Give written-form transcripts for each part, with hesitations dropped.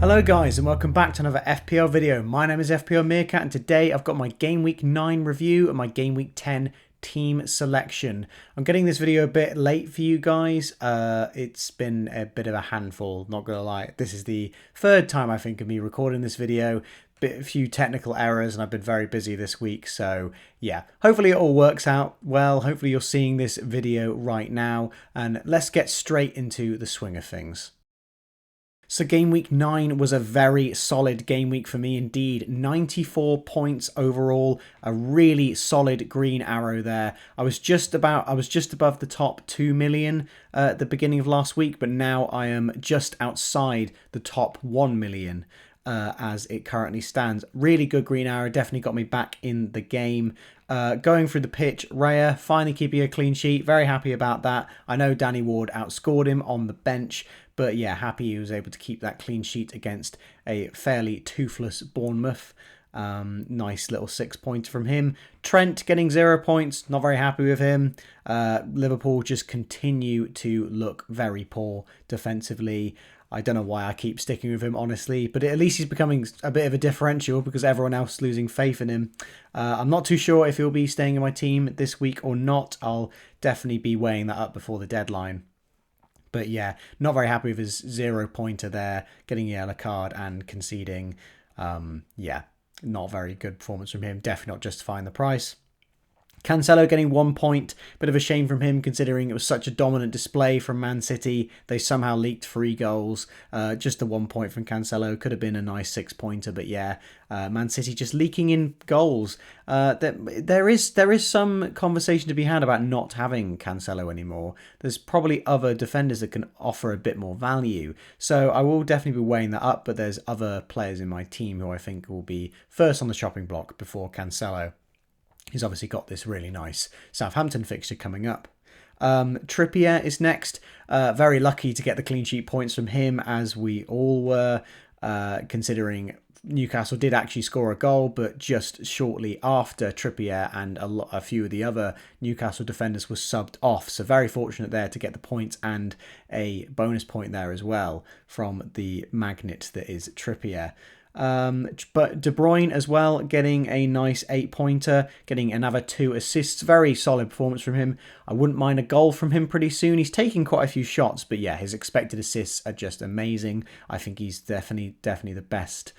Hello guys and welcome back to another FPL video. My name is FPL Meerkat and today I've got my Game Week 9 review and my Game Week 10 team selection. I'm getting this video a bit late for you guys. It's been a bit of a handful, not gonna lie. This is the third time I think of me recording this video. A few technical errors and I've been very busy this week, so yeah, hopefully it all works out well. Hopefully you're seeing this video right now and let's get straight into the swing of things. So Game Week 9 was a very solid game week for me indeed. 94 points overall, a really solid green arrow there. I was just above the top 2 million at the beginning of last week, but now I am just outside the top 1 million. As it currently stands. Really good green arrow, definitely got me back in the game. Going through the pitch, Raya finally keeping a clean sheet, very happy about that. I know Danny Ward outscored him on the bench, but yeah, happy he was able to keep that clean sheet against a fairly toothless Bournemouth. Nice little 6-pointer from him. Trent getting 0 points, not very happy with him. Liverpool just continue to look very poor defensively. I don't know why I keep sticking with him, honestly, but at least he's becoming a bit of a differential because everyone else is losing faith in him. I'm not too sure if he'll be staying in my team this week or not. I'll definitely be weighing that up before the deadline. But yeah, not very happy with his 0-pointer there, getting a yellow card and conceding. Yeah, not very good performance from him. Definitely not justifying the price. Cancelo getting 1 point, bit of a shame from him considering it was such a dominant display from Man City. They somehow leaked 3 goals. Just the 1 point from Cancelo could have been a nice 6-pointer, but yeah, Man City just leaking in goals. There is some conversation to be had about not having Cancelo anymore. There's probably other defenders that can offer a bit more value. So I will definitely be weighing that up, but there's other players in my team who I think will be first on the chopping block before Cancelo. He's obviously got this really nice Southampton fixture coming up. Trippier is next. Very lucky to get the clean sheet points from him, as we all were, considering Newcastle did actually score a goal, but just shortly after Trippier and a few of the other Newcastle defenders were subbed off. So very fortunate there to get the points and a bonus point there as well from the magnet that is Trippier. But De Bruyne as well, getting a nice 8-pointer, getting another 2 assists. Very solid performance from him. I wouldn't mind a goal from him pretty soon. He's taking quite a few shots, but yeah, his expected assists are just amazing. I think he's definitely the best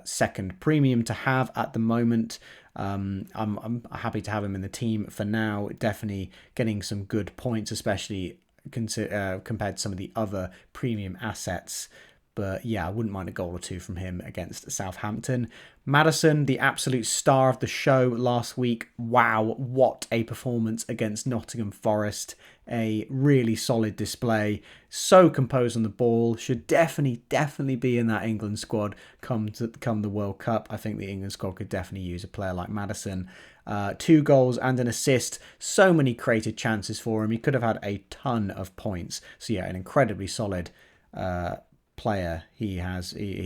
second premium to have at the moment. I'm happy to have him in the team for now. Definitely getting some good points, especially compared to some of the other premium assets. But yeah, I wouldn't mind a goal or 2 from him against Southampton. Maddison, the absolute star of the show last week. Wow, what a performance against Nottingham Forest. A really solid display. So composed on the ball. Should definitely be in that England squad come the World Cup. I think the England squad could definitely use a player like Maddison. 2 goals and an assist. So many created chances for him. He could have had a ton of points. So yeah, an incredibly solid player he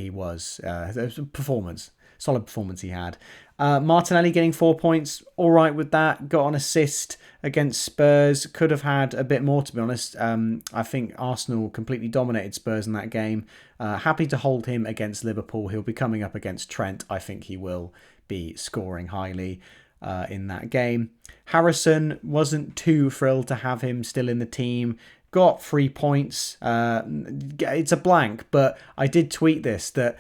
was. Solid performance he had. Martinelli getting 4 points, all right with that. Got an assist against Spurs. Could have had a bit more, to be honest. I think Arsenal completely dominated Spurs in that game. Happy to hold him against Liverpool. He'll be coming up against Trent. I think he will be scoring highly in that game. Harrison, wasn't too thrilled to have him still in the team. Got 3 points. It's a blank, but I did tweet this, that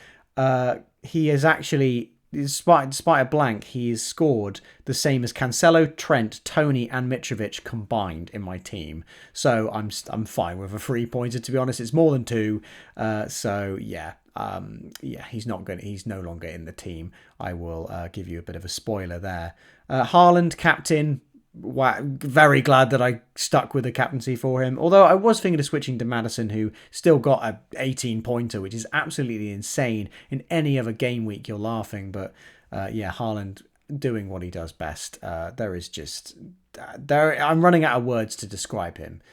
he is actually, despite a blank, he's scored the same as Cancelo, Trent, Tony and Mitrovic combined in my team. So I'm fine with a 3-pointer, to be honest. It's more than 2. So yeah. He's no longer in the team. I will give you a bit of a spoiler there. Haaland, captain. Wow, very glad that I stuck with the captaincy for him. Although I was thinking of switching to Maddison, who still got a 18-pointer, which is absolutely insane. In any other game week, you're laughing. But yeah, Haaland doing what he does best. I'm running out of words to describe him.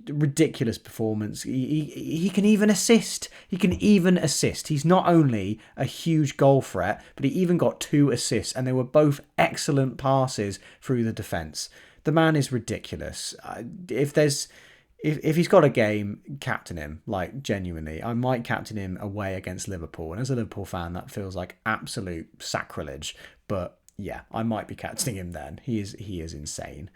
Ridiculous performance. He can even assist. He's not only a huge goal threat, but he even got 2 assists, and they were both excellent passes through the defence. The man is ridiculous. If there's if he's got a game, captain him, like genuinely. I might captain him away against Liverpool. And as a Liverpool fan, that feels like absolute sacrilege. But yeah, I might be captaining him then. He is insane.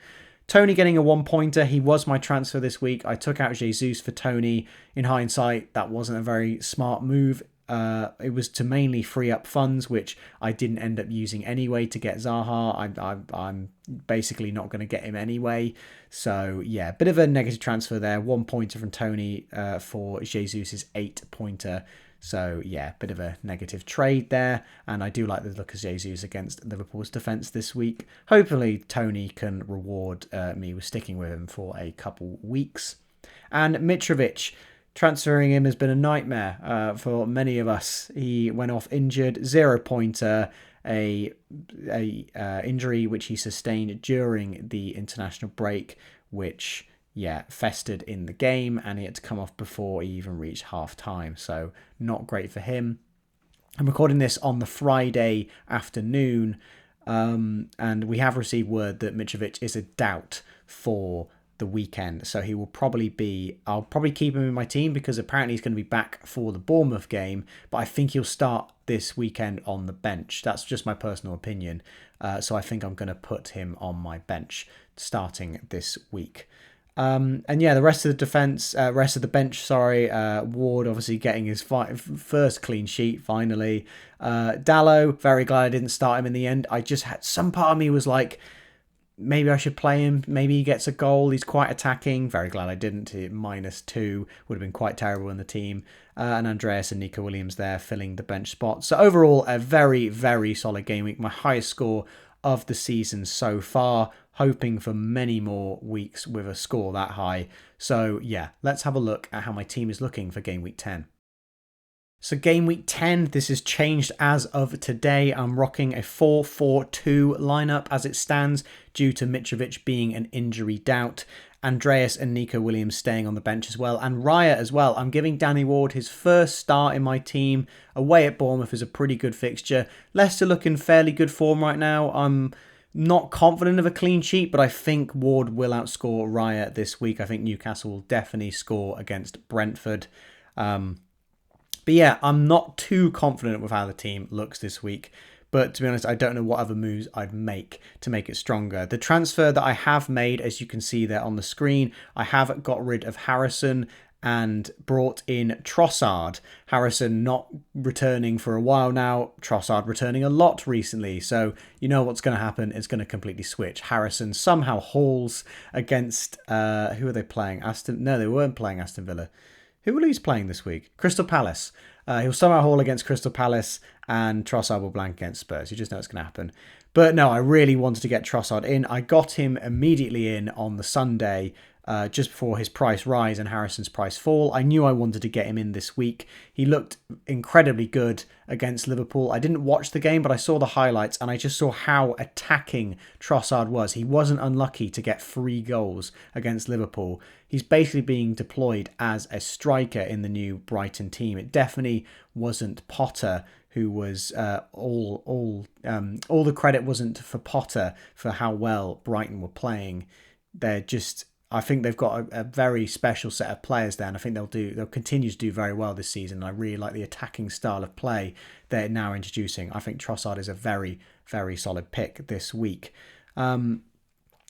Tony getting a 1-pointer. He was my transfer this week. I took out Jesus for Tony. In hindsight, that wasn't a very smart move. It was to mainly free up funds, which I didn't end up using anyway to get Zaha. I'm basically not going to get him anyway. So yeah, bit of a negative transfer there. 1-pointer from Tony for Jesus' 8-pointer. So yeah, bit of a negative trade there. And I do like the look of Jesus against Liverpool's defence this week. Hopefully Tony can reward me with sticking with him for a couple weeks. And Mitrovic, transferring him has been a nightmare for many of us. He went off injured, 0-pointer, a injury which he sustained during the international break, which festered in the game, and he had to come off before he even reached half time. So not great for him. I'm recording this on the Friday afternoon, and we have received word that Mitrovic is a doubt for the weekend, so he will probably be, I'll probably keep him in my team because apparently he's going to be back for the Bournemouth game, but I think he'll start this weekend on the bench. That's just my personal opinion, so I think I'm going to put him on my bench starting this week. And yeah, the rest of the defense, rest of the bench, Ward obviously getting his first clean sheet finally. Dallo, very glad I didn't start him in the end. I just had, some part of me was like, maybe I should play him. Maybe he gets a goal. He's quite attacking. Very glad I didn't. -2 would have been quite terrible in the team. And Andreas and Nico Williams there filling the bench spot. So overall, a very, very solid game week. My highest score of the season so far. Hoping for many more weeks with a score that high. So yeah, let's have a look at how my team is looking for game week 10. So game week 10, this has changed as of today. I'm rocking a 4-4-2 lineup as it stands due to Mitrovic being an injury doubt. Andreas and Nico Williams staying on the bench as well. And Raya as well. I'm giving Danny Ward his first start in my team. Away at Bournemouth is a pretty good fixture. Leicester looking fairly good form right now. I'm not confident of a clean sheet, but I think Ward will outscore Raya this week. I think Newcastle will definitely score against Brentford. But yeah, I'm not too confident with how the team looks this week. But to be honest, I don't know what other moves I'd make to make it stronger. The transfer that I have made, as you can see there on the screen, I have got rid of Harrison and brought in TROSSARD. Harrison not returning for a while now. TROSSARD returning a lot recently. So you know what's going to happen. It's going to completely switch. Harrison somehow hauls against... who are they playing? No, they weren't playing Aston Villa. Who will he playing this week? Crystal Palace. He'll somehow haul against Crystal Palace and Trossard will blank against Spurs. You just know it's going to happen. But no, I really wanted to get Trossard in. I got him immediately in on the Sunday just before his price rise and Harrison's price fall. I knew I wanted to get him in this week. He looked incredibly good against Liverpool. I didn't watch the game, but I saw the highlights and I just saw how attacking Trossard was. He wasn't unlucky to get 3 goals against Liverpool. He's basically being deployed as a striker in the new Brighton team. It definitely wasn't Potter who was all the credit wasn't for Potter for how well Brighton were playing. They're just... I think they've got a very special set of players there, and I think they'll continue to do very well this season. I really like the attacking style of play they're now introducing. I think Trossard is a very, very solid pick this week. I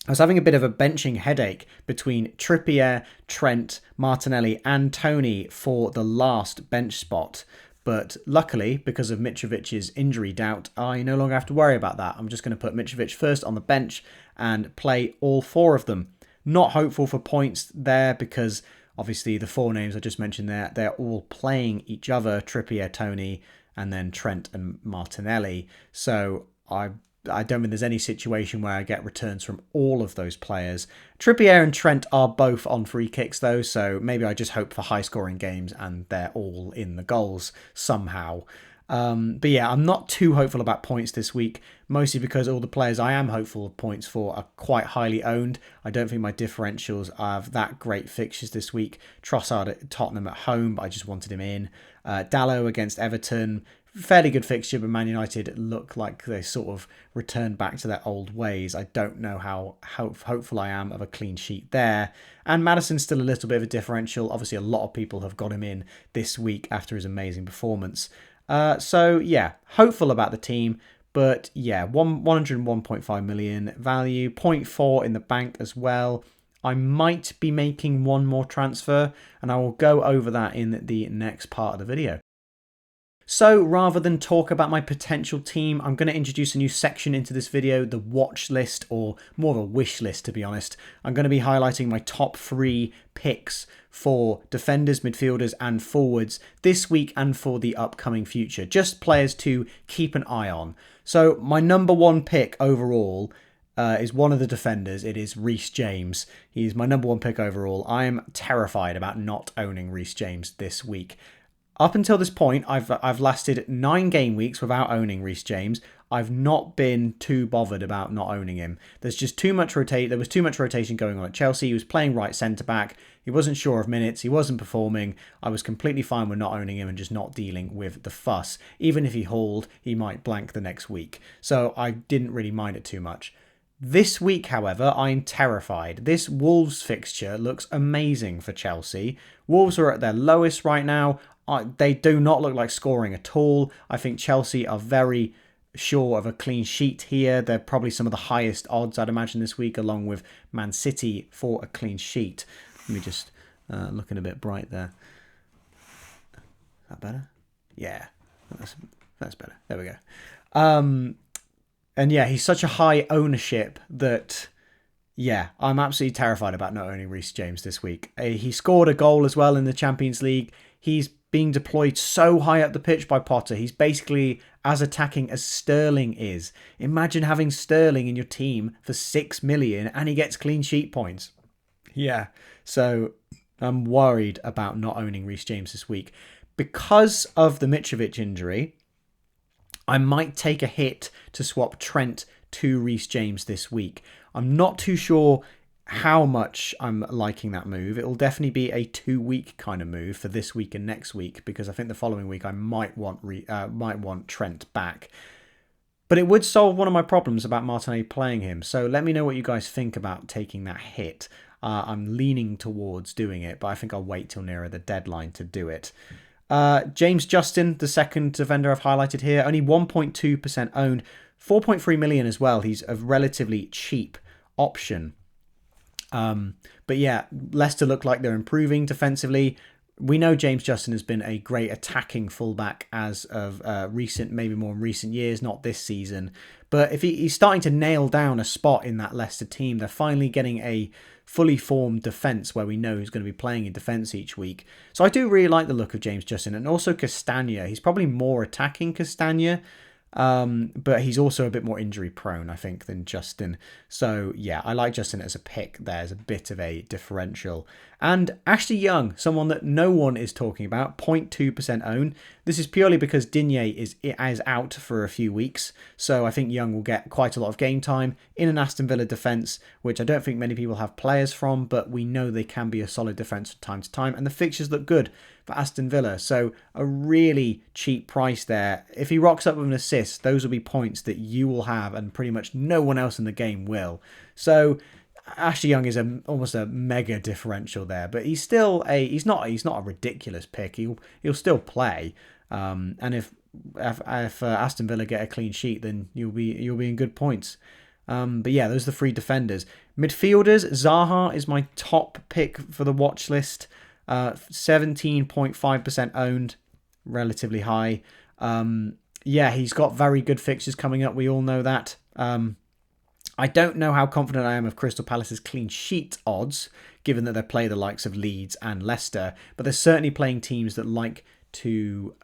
was having a bit of a benching headache between Trippier, Trent, Martinelli and Tony for the last bench spot. But luckily, because of Mitrovic's injury doubt, I no longer have to worry about that. I'm just going to put Mitrovic first on the bench and play all 4 of them. Not hopeful for points there because obviously the 4 names I just mentioned there, they're all playing each other, Trippier, Tony, and then Trent and Martinelli. So I don't think there's any situation where I get returns from all of those players. Trippier and Trent are both on free kicks though, so maybe I just hope for high scoring games and they're all in the goals somehow. But yeah, I'm not too hopeful about points this week, mostly because all the players I am hopeful of points for are quite highly owned. I don't think my differentials have that great fixtures this week. Trossard at Tottenham at home, but I just wanted him in. Dallo against Everton, fairly good fixture, but Man United look like they sort of returned back to their old ways. I don't know how hopeful I am of a clean sheet there. And Maddison's still a little bit of a differential. Obviously, a lot of people have got him in this week after his amazing performance. So, yeah, hopeful about the team. But, yeah, 101.5 million value, 0.4 in the bank as well. I might be making one more transfer, and I will go over that in the next part of the video. So rather than talk about my potential team, I'm going to introduce a new section into this video, the watch list, or more of a wish list to be honest. I'm going to be highlighting my top 3 picks for defenders, midfielders and forwards this week and for the upcoming future. Just players to keep an eye on. So my number 1 pick overall is one of the defenders. It is Reece James. He's my number 1 pick overall. I am terrified about not owning Reece James this week. Up until this point, I've lasted 9 game weeks without owning Reece James. I've not been too bothered about not owning him. There's just too much There was too much rotation going on at Chelsea. He was playing right centre back. He wasn't sure of minutes. He wasn't performing. I was completely fine with not owning him and just not dealing with the fuss. Even if he hauled, he might blank the next week. So I didn't really mind it too much. This week, however, I'm terrified. This Wolves fixture looks amazing for Chelsea. Wolves are at their lowest right now. They do not look like scoring at all. I think Chelsea are very sure of a clean sheet here. They're probably some of the highest odds, I'd imagine, this week, along with Man City for a clean sheet. Let me just looking a bit bright there. Is that better? Yeah, that's better. There we go. And yeah, he's such a high ownership that, yeah, I'm absolutely terrified about not owning Reece James this week. He scored a goal as well in the Champions League. He's being deployed so high up the pitch by Potter. He's basically as attacking as Sterling is. Imagine having Sterling in your team for 6 million and he gets clean sheet points. Yeah, so I'm worried about not owning Reece James this week. Because of the Mitrovic injury, I might take a hit to swap Trent to Reece James this week. I'm not too sure how much I'm liking that move. It'll definitely be a 2-week kind of move for this week and next week, because I think the following week I might want Trent back. But it would solve one of my problems about Martinelli playing him. So let me know what you guys think about taking that hit. I'm leaning towards doing it, but I think I'll wait till nearer the deadline to do it. James Justin, the second defender I've highlighted here, only 1.2% owned, 4.3 million as well. He's a relatively cheap option. But yeah, Leicester look like they're improving defensively. We know James Justin has been a great attacking fullback as of maybe more in recent years, not this season. But if he's starting to nail down a spot in that Leicester team, they're finally getting a fully formed defence where we know who's going to be playing in defence each week. So I do really like the look of James Justin, and also Castagna. He's probably more attacking Castagna. But he's also a bit more injury prone, I think, than Justin. So yeah, I like Justin as a pick there, as a bit of a differential. And Ashley Young, someone that no one is talking about, 0.2% owned. This is purely because Digne is out for a few weeks. So I think Young will get quite a lot of game time in an Aston Villa defence, which I don't think many people have players from, but we know they can be a solid defence from time to time. And the fixtures look good for Aston Villa. So a really cheap price there. If he rocks up with an assist, those will be points that you will have and pretty much no one else in the game will. So Ashley Young is almost a mega differential there, but he's not a ridiculous pick. He'll still play. And if Aston Villa get a clean sheet, then you'll be in good points. But yeah, those are the 3 defenders. Midfielders, Zaha is my top pick for the watch list. 17.5% owned, relatively high. Yeah, he's got very good fixtures coming up. We all know that. I don't know how confident I am of Crystal Palace's clean sheet odds, given that they play the likes of Leeds and Leicester, but they're certainly playing teams that like to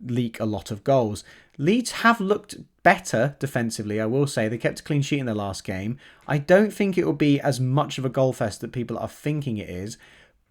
leak a lot of goals. Leeds have looked better defensively, I will say. They kept a clean sheet in their last game. I don't think it will be as much of a goal fest that people are thinking it is.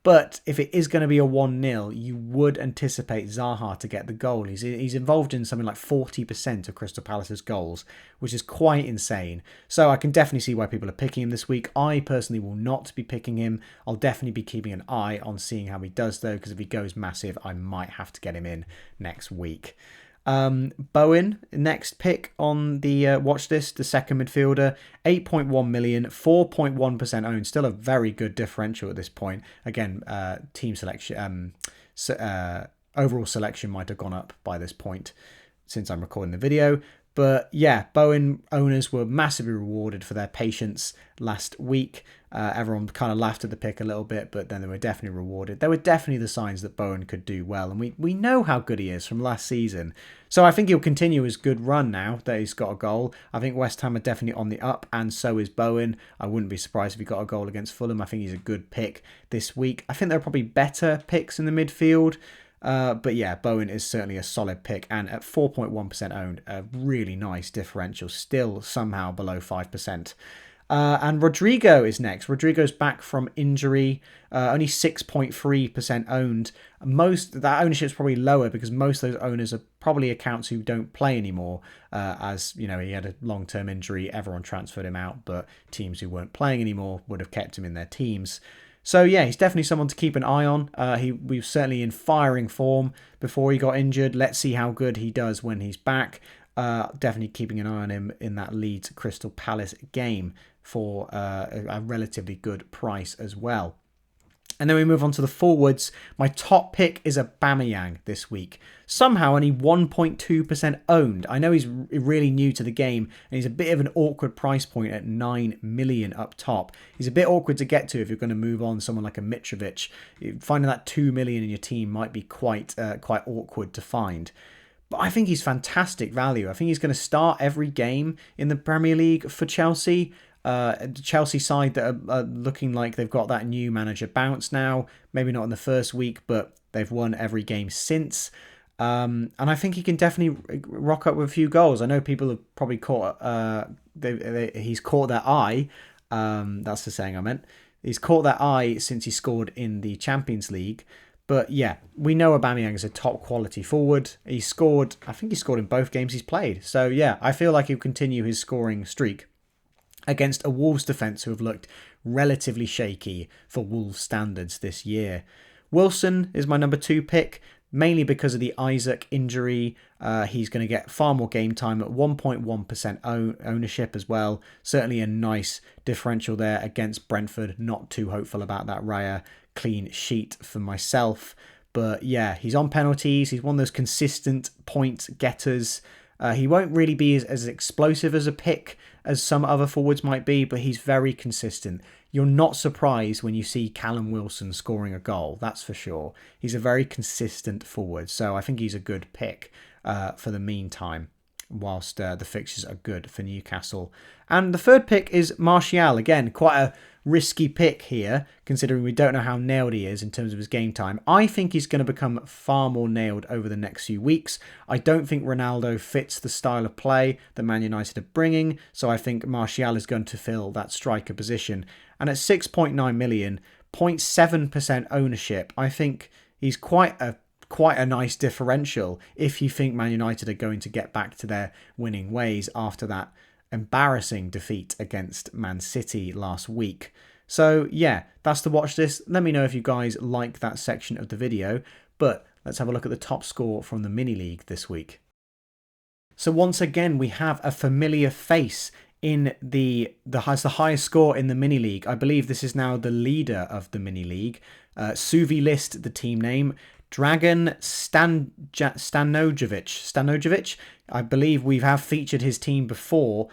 But if it is going to be a 1-0, you would anticipate Zaha to get the goal. He's involved in something like 40% of Crystal Palace's goals, which is quite insane. So I can definitely see why people are picking him this week. I personally will not be picking him. I'll definitely be keeping an eye on seeing how he does, though, because if he goes massive, I might have to get him in next week. Bowen, next pick on the watch list, the second midfielder, 8.1 million, 4.1% owned. Still a very good differential at this point. Again, team selection, overall selection might have gone up by this point since I'm recording the video. But yeah, Bowen owners were massively rewarded for their patience last week. Everyone kind of laughed at the pick a little bit, but then they were definitely rewarded. There were definitely the signs that Bowen could do well, and we know how good he is from last season. So I think he'll continue his good run now that he's got a goal. I think West Ham are definitely on the up, and so is Bowen. I wouldn't be surprised if he got a goal against Fulham. I think he's a good pick this week. I think there are probably better picks in the midfield. But yeah, Bowen is certainly a solid pick, and at 4.1% owned, a really nice differential, still somehow below 5%. And Rodrigo is next. Rodrigo's back from injury, only 6.3% owned. That ownership's probably lower because most of those owners are probably accounts who don't play anymore, as you know, he had a long-term injury, everyone transferred him out, but teams who weren't playing anymore would have kept him in their teams. So yeah, he's definitely someone to keep an eye on. He was certainly in firing form before he got injured. Let's see how good he does when he's back. Definitely keeping an eye on him in that Leeds Crystal Palace game for a relatively good price as well. And then we move on to the forwards. My top pick is Aubameyang this week. Somehow only 1.2% owned. I know he's really new to the game and he's a bit of an awkward price point at 9 million up top. He's a bit awkward to get to if you're going to move on someone like a Mitrovic. Finding that 2 million in your team might be quite awkward to find. But I think he's fantastic value. I think he's going to start every game in the Premier League for Chelsea. Chelsea side that are looking like they've got that new manager bounce now. Maybe not in the first week, but they've won every game since. And I think he can definitely rock up with a few goals. I know people have probably caught... he's caught their eye. That's the saying I meant. He's caught their eye since he scored in the Champions League. But yeah, we know Aubameyang is a top quality forward. I think he scored in both games he's played. So yeah, I feel like he'll continue his scoring streak against a Wolves defence who have looked relatively shaky for Wolves standards this year. Wilson is my number 2 pick, mainly because of the Isaac injury. He's going to get far more game time at 1.1% ownership as well. Certainly a nice differential there against Brentford. Not too hopeful about that Raya clean sheet for myself. But yeah, he's on penalties. He's one of those consistent point getters. He won't really be as explosive as a pick as some other forwards might be, but he's very consistent. You're not surprised when you see Callum Wilson scoring a goal, that's for sure. He's a very consistent forward, so I think he's a good pick for the meantime, whilst the fixtures are good for Newcastle. And the third pick is Martial. Again, quite a risky pick here, considering we don't know how nailed he is in terms of his game time. I think he's going to become far more nailed over the next few weeks. I don't think Ronaldo fits the style of play that Man United are bringing, so I think Martial is going to fill that striker position. And at 6.9 million, 0.7% ownership, I think he's quite a nice differential if you think Man United are going to get back to their winning ways after that embarrassing defeat against Man City last week. So yeah, that's the watch list. Let me know if you guys like that section of the video, but let's have a look at the top score from the mini league this week. So once again, we have a familiar face in the highest score in the mini league. I believe this is now the leader of the mini league. Suvi List, the team name. Dragon Stanojevic. I believe we have featured his team before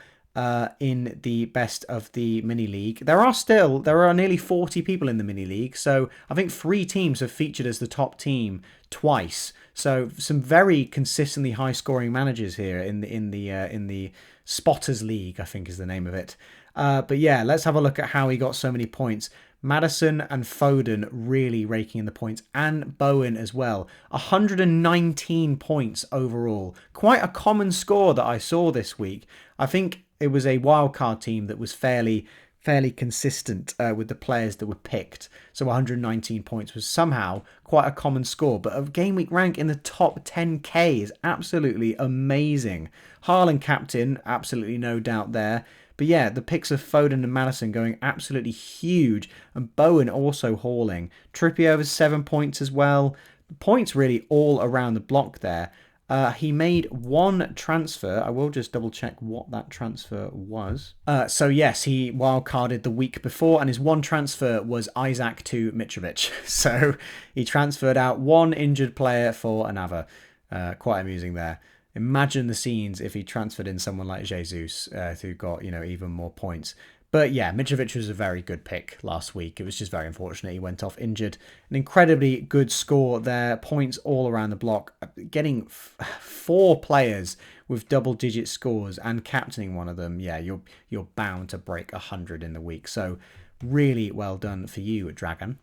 in the best of the mini league. There are nearly 40 people in the mini league, so I think 3 teams have featured as the top team twice. So some very consistently high scoring managers here in the Spotters League, I think is the name of it. But yeah, let's have a look at how he got so many points. Maddison and Foden really raking in the points, and Bowen as well. 119 points overall. Quite a common score that I saw this week. I think it was a wildcard team that was fairly consistent with the players that were picked. So 119 points was somehow quite a common score. But a game week rank in the top 10k is absolutely amazing. Haaland captain, absolutely no doubt there. But yeah, the picks of Foden and Maddison going absolutely huge. And Bowen also hauling. Trippier over 7 points as well. Points really all around the block there. He made one transfer. I will just double check what that transfer was. So yes, he wildcarded the week before, and his one transfer was Isaac to Mitrovic. So he transferred out one injured player for another. Quite amusing there. Imagine the scenes if he transferred in someone like Jesus, who got, even more points. But yeah, Mitrovic was a very good pick last week. It was just very unfortunate he went off injured. An incredibly good score there. Points all around the block. Getting 4 players with double-digit scores and captaining one of them. Yeah, you're bound to break 100 in the week. So really well done for you, Dragon.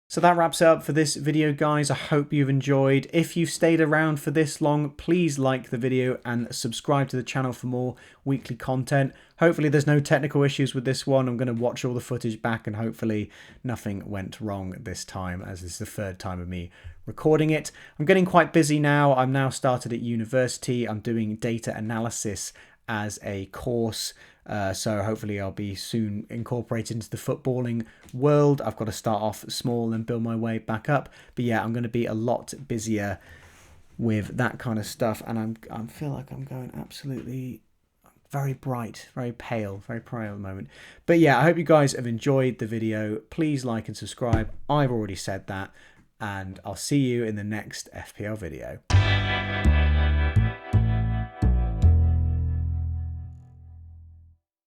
So that wraps it up for this video, guys. I hope you've enjoyed. If you've stayed around for this long, please like the video and subscribe to the channel for more weekly content. Hopefully there's no technical issues with this one. I'm going to watch all the footage back and hopefully nothing went wrong this time, as this is the 3rd time of me recording it. I'm getting quite busy now. I'm now started at university. I'm doing data analysis as a course. So hopefully I'll be soon incorporated into the footballing world. I've got to start off small and build my way back up. But yeah, I'm going to be a lot busier with that kind of stuff. And I feel like I'm going absolutely very bright, very pale at the moment. But yeah, I hope you guys have enjoyed the video. Please like and subscribe. I've already said that. And I'll see you in the next FPL video.